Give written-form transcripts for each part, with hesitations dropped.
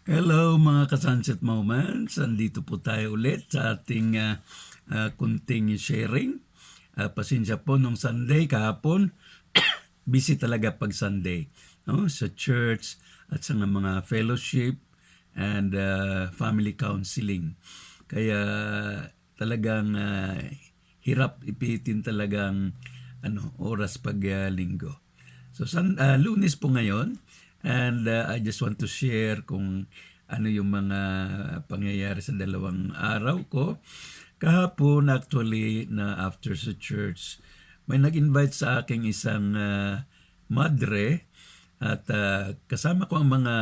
Hello mga ka-Sunset Moments, andito po tayo ulit sa ating kunting sharing. Pasensya po nung Sunday kahapon, busy talaga pag Sunday, no? Sa church at sa mga fellowship and family counseling. Kaya talagang hirap ipitin talagang oras pag linggo. So Lunes po ngayon, and I just want to share kung ano yung mga pangyayari sa dalawang araw ko. Kahapon actually na after sa church, may nag-invite sa aking isang madre at kasama ko ang mga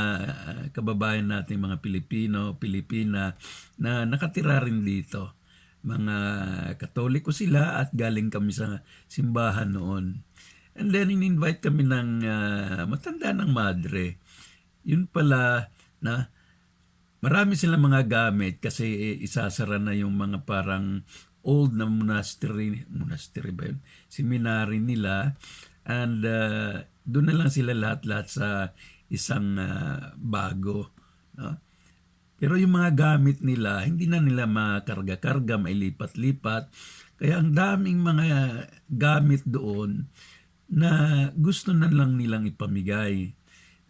kababayan natin, mga Pilipino, Pilipina na nakatira rin dito. Mga Katoliko sila at galing kami sa simbahan noon. And then in-invite kami ng matanda ng madre. Yun pala na marami silang mga gamit kasi isasara na yung mga parang old na monastery ba yun? Seminary nila. And doon na lang sila lahat-lahat sa isang bago. No? Pero yung mga gamit nila, hindi na nila makarga-karga, mailipat-lipat. Kaya ang daming mga gamit doon na gusto na lang nilang ipamigay.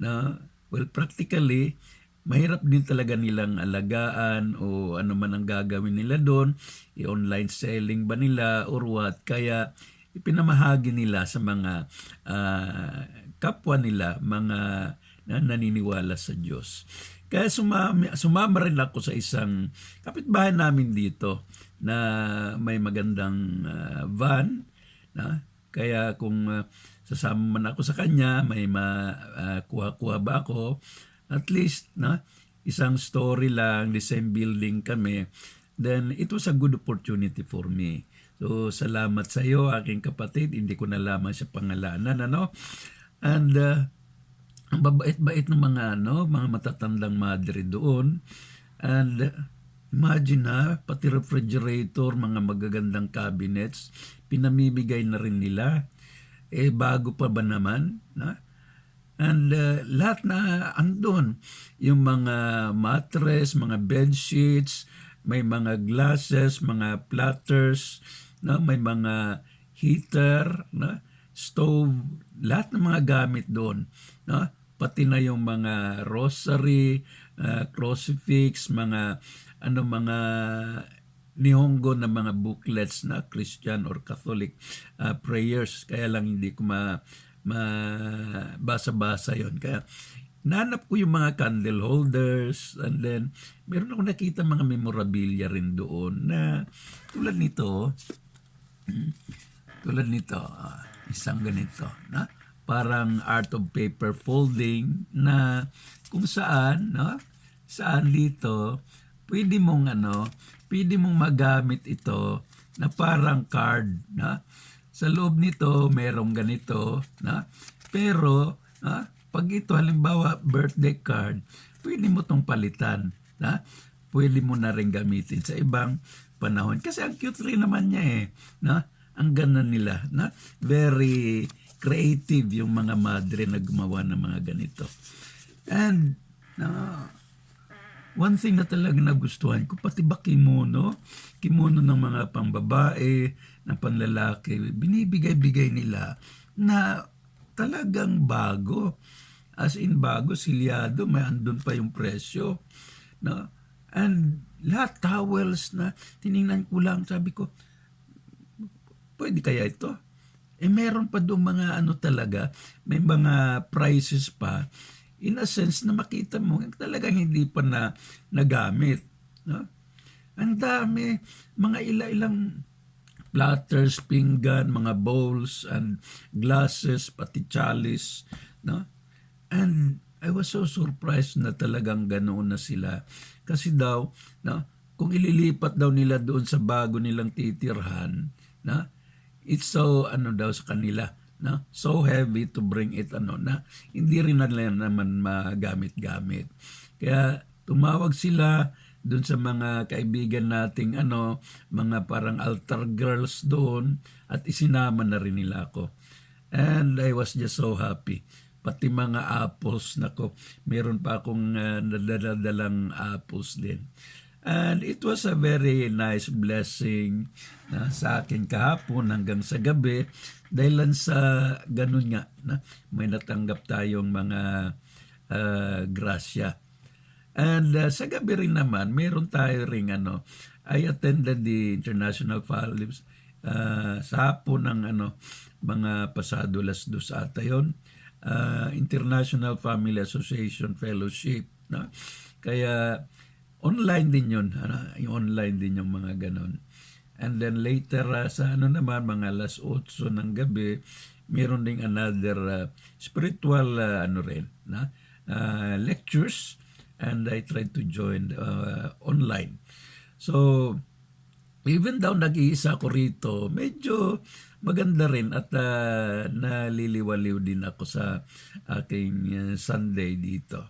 Na, well, practically, mahirap din talaga nilang alagaan o ano man ang gagawin nila doon. I-online selling ba nila or what. Kaya ipinamahagi nila sa mga kapwa nila, mga na naniniwala sa Diyos. Kaya sumama rin ako sa isang kapitbahay namin dito na may magandang van. Na? Kaya kung sasama man ako sa kanya, may makuha-kuha ba ako, at least isang story lang, the same building kami, then it was a good opportunity for me. So salamat sa iyo, aking kapatid. Hindi ko nalaman siya pangalanan, And ang babait-bait ng mga matatandang madre doon. And imagine pati refrigerator, mga magagandang cabinets, pinamimigay na rin nila. Bago pa ba naman? And lahat na andun. Yung mga mattress, mga bed sheets, may mga glasses, mga platters, may mga heater, stove, lahat ng mga gamit doon. Pati na yung mga rosary, crucifix, mga Nihongo na mga booklets na Christian or Catholic prayers. Kaya lang hindi ko mabasa-basa yon. Kaya nanap ko yung mga candle holders, and then meron ako nakita mga memorabilia rin doon na tulad nito, isang ganito, parang art of paper folding na kung saan, saan dito, pwede mong magamit ito na parang card, sa loob nito merong ganito, pero pag ito halimbawa birthday card, pwede mo tong palitan, pwede mo na rin gamitin sa ibang panahon kasi ang cute rin naman niya ang ganda nila, very creative yung mga madre na gumawa ng mga ganito. And one thing na talagang nagustuhan ko, pati ba kimono ng mga pambabae, ng panlalaki, binibigay-bigay nila na talagang bago. As in bago, silyado, may andun pa yung presyo. And lahat towels na tiningnan ko lang, sabi ko, pwede kaya ito? Meron pa doon mga talaga, may mga prices pa, in a sense na makita mo, talagang hindi pa nagamit. Ang dami, mga ilang platters, pinggan, mga bowls, and glasses, pati chalice. And I was so surprised na talagang ganoon na sila. Kasi daw, kung ililipat daw nila doon sa bago nilang titirhan, it's so daw sa kanila, so heavy to bring it na hindi rin nila naman magamit-gamit. Kaya tumawag sila doon sa mga kaibigan nating mga parang altar girls doon at isinama na rin nila ako. And I was just so happy. pati mga apples, nako, meron pa akong nadadalang apples din. And it was a very nice blessing sa akin kahapon hanggang sa gabi dahil lang sa ganun nga na may natanggap tayong mga grasya. And sa gabi rin naman, meron tayo ring I attended the International Fellowship sa hapon ng mga pasado las dos ata yun. International Family Association Fellowship. No? Kaya online din yun. Online din yung mga ganon. And then later sa naman, mga alas 8 ng gabi, meron ding another spiritual lectures, and I tried to join online. So, even daw nag-iisa ko rito, medyo maganda rin at naliliwaliw din ako sa aking Sunday dito.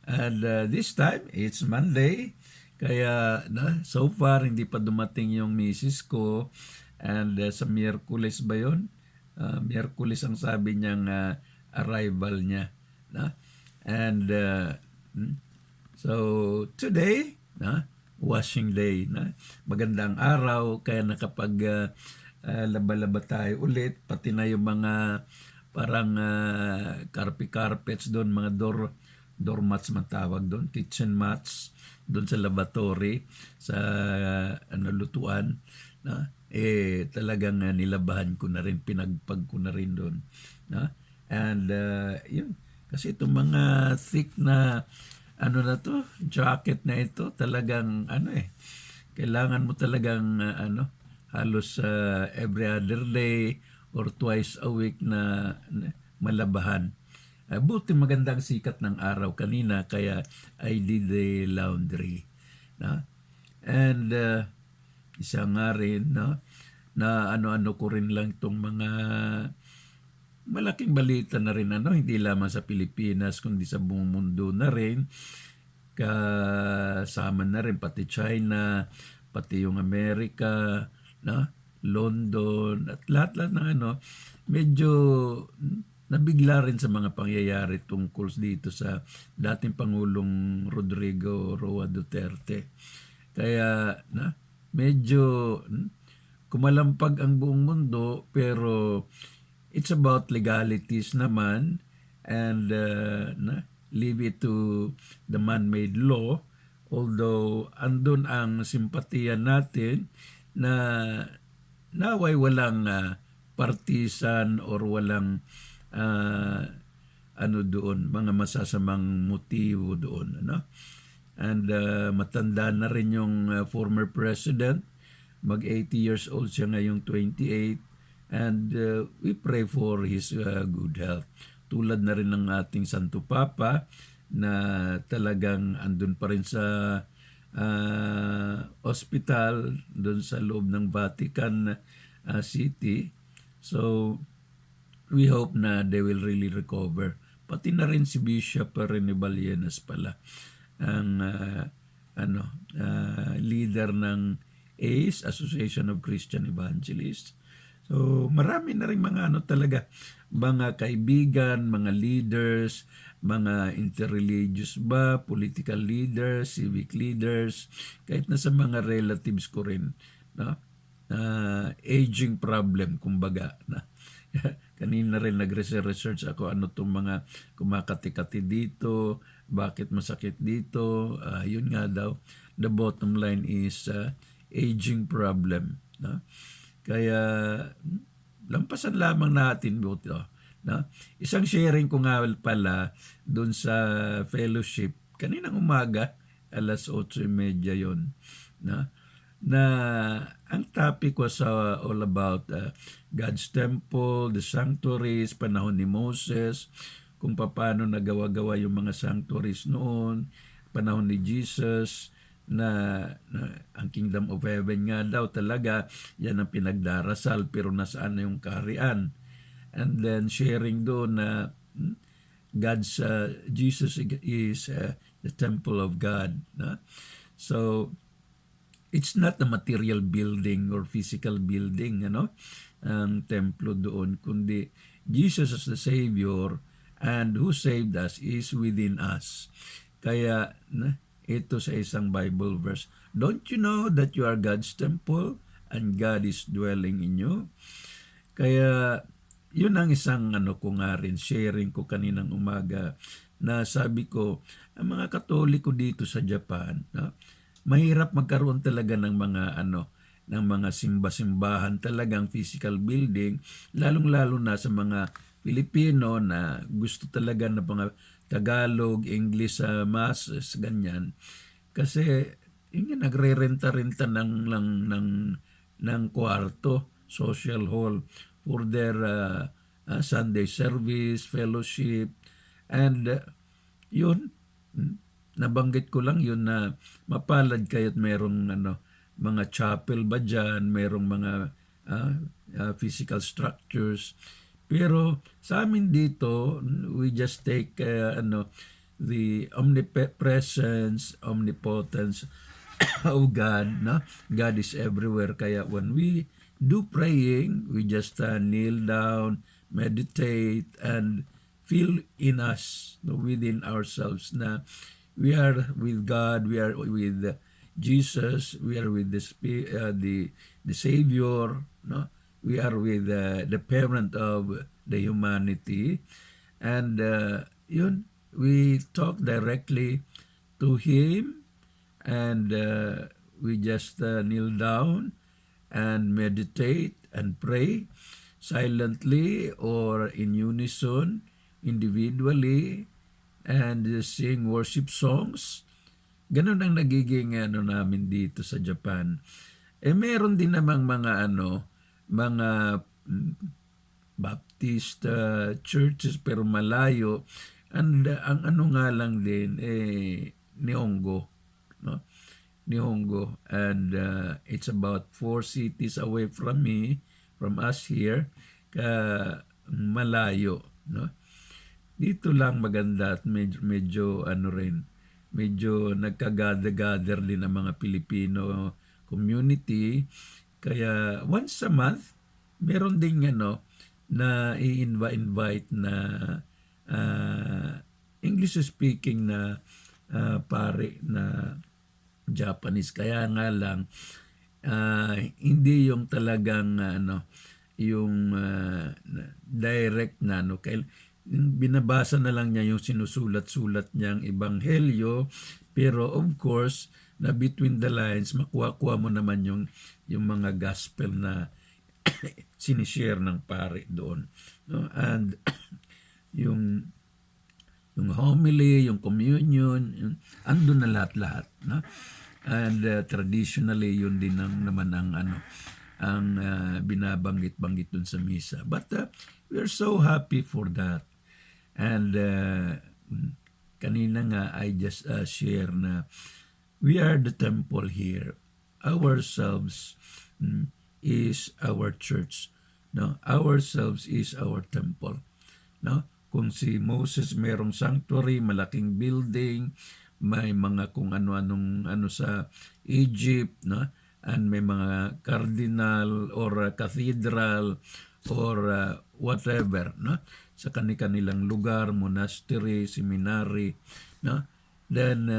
And this time, it's Monday. Kaya so far, hindi pa dumating yung misis ko. And sa Miyerkules ba yun? Miyerkules ang sabi niyang arrival niya. And so today, washing day. Magandang araw. Kaya nakapag laba-laba tayo ulit. Pati na yung mga parang carpets doon, mga doormats matawag doon, kitchen mats doon sa lavatory, sa lutuan, talagang nilabahan ko na rin, pinagpag ko na rin doon. And yun, kasi itong mga thick na jacket na ito, talagang kailangan mo talagang halos every other day or twice a week na malabahan. Buti magandang sikat ng araw kanina, kaya I did the laundry. And isa nga rin, na ano-ano ko rin lang itong mga malaking balita na rin, hindi lamang sa Pilipinas, kundi sa buong mundo na rin. Kasama na rin pati China, pati yung Amerika, London, at lahat-lahat ng medyo nabigla rin sa mga pangyayari tungkol dito sa dating Pangulong Rodrigo Roa Duterte. Kaya medyo kumalampag ang buong mundo, pero it's about legalities naman, and leave it to the man-made law. Although andun ang simpatiya natin na naway walang partisan or walang doon, mga masasamang motibo doon. And matanda na rin yung former president, mag 80 years old siya ngayong 28, and we pray for his good health. Tulad na rin ng ating Santo Papa na talagang andun pa rin sa hospital doon sa loob ng Vatican City. So we hope na they will really recover. Pati na rin si Bishop Rene Balienas pala, ang leader ng ACE, Association of Christian Evangelists. So marami na rin mga talaga, mga kaibigan, mga leaders, mga interreligious ba, political leaders, civic leaders, kahit na sa mga relatives ko rin, aging problem, kumbaga. Kanina rin nag-research ako itong mga kumakati-kati dito, bakit masakit dito. Yun nga daw, the bottom line is aging problem. Kaya lampasan lamang natin ito. Isang sharing ko nga pala doon sa fellowship kaninang umaga, alas 8:30 yon, na ang topic was all about God's temple, the sanctuaries, panahon ni Moses, kung paano nagawa-gawa yung mga sanctuaries noon, panahon ni Jesus, na ang kingdom of heaven nga daw talaga, yan ang pinagdarasal, pero nasaan na yung kaharian. And then sharing doon na Jesus is the temple of God. So, it's not a material building or physical building, ang templo doon, kundi Jesus as the Savior and who saved us is within us. Kaya ito sa isang Bible verse, don't you know that you are God's temple and God is dwelling in you? Kaya yun ang isang ko nga rin, sharing ko kaninang umaga, na sabi ko, ang mga Katoliko dito sa Japan, mahirap magkaroon talaga ng mga ng mga simba-simbahan, talagang physical building, lalong-lalo na sa mga Pilipino na gusto talaga ng mga Tagalog, English masses, ganyan. Kasi yun, nagre-renta-renta ng kwarto, social hall for their Sunday service, fellowship, and yun, nabanggit ko lang yun na mapalad kayo't merong mga chapel ba dyan, merong mga physical structures. Pero sa amin dito, we just take the omnipresence, omnipotence of God. No? God is everywhere. Kaya when we do praying, we just kneel down, meditate, and feel in us, within ourselves, na we are with God, we are with Jesus, we are with the Savior, no? We are with the parent of the humanity, and yun, we talk directly to Him, and we just kneel down and meditate and pray silently or in unison, individually, and sing worship songs. Ganun ang nagiging namin dito sa Japan. Meron din namang mga mga Baptist churches pero malayo, and ang nga lang din Nihongo, no? Nihongo, and it's about 4 cities away from us here, malayo, no? Dito lang maganda at medyo rin, medyo nagka-gather din ang mga Pilipino community. Kaya once a month, meron ding na i-invite na English speaking na pare na Japanese. Kaya nga lang, hindi yung talagang yung direct na binabasa na lang niya yung sinusulat-sulat niyang ebanghelyo, pero of course na between the lines makuha mo naman yung mga gospel na sinishare ng pare doon, no? And yung homily, yung communion, andun na lahat-lahat, no? And traditionally yun din naman ang binabanggit-banggit dun sa misa. But we are so happy for that. And kanina nga I just share na we are the temple here. Ourselves is our church. No? Ourselves is our temple. No? Kung si Moses merong sanctuary, malaking building, may mga kung ano-anong sa Egypt, no? And may mga cardinal or cathedral or whatever, no? Sa kanilang lugar, monastery, seminary, no? Then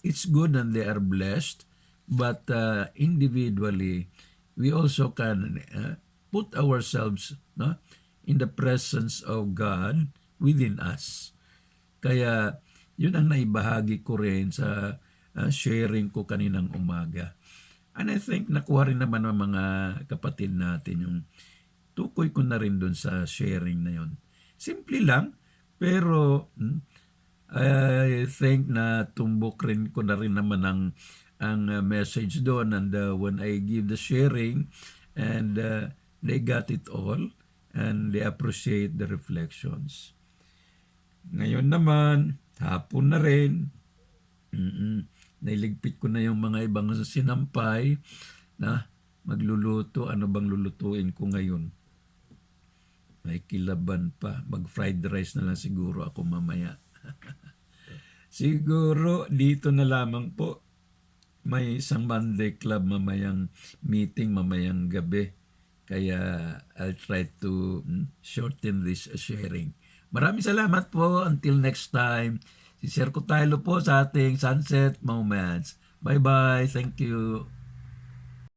it's good and they are blessed, but individually we also can put ourselves, no, in the presence of God within us. Kaya yun ang naibahagi ko rin sa sharing ko kaninang umaga. And I think nakuha rin naman ng mga kapatid natin yung tukoy ko na rin dun sa sharing na yun. Simple lang, pero I think na tumbok rin ko na rin naman ang message doon, and when I give the sharing, and they got it all, and they appreciate the reflections. Ngayon naman, hapon na rin, nailigpit ko na yung mga ibang sinampay na magluluto. Ano bang lulutuin ko ngayon? May kilaban pa. Mag-fried rice na lang siguro ako mamaya. Siguro dito na lamang po. May isang Monday Club mamayang meeting, mamayang gabi. Kaya I'll try to shorten this sharing. Maraming salamat po. Until next time. Si Sir Kutaylo po sa ating Sunset Moments. Bye-bye. Thank you.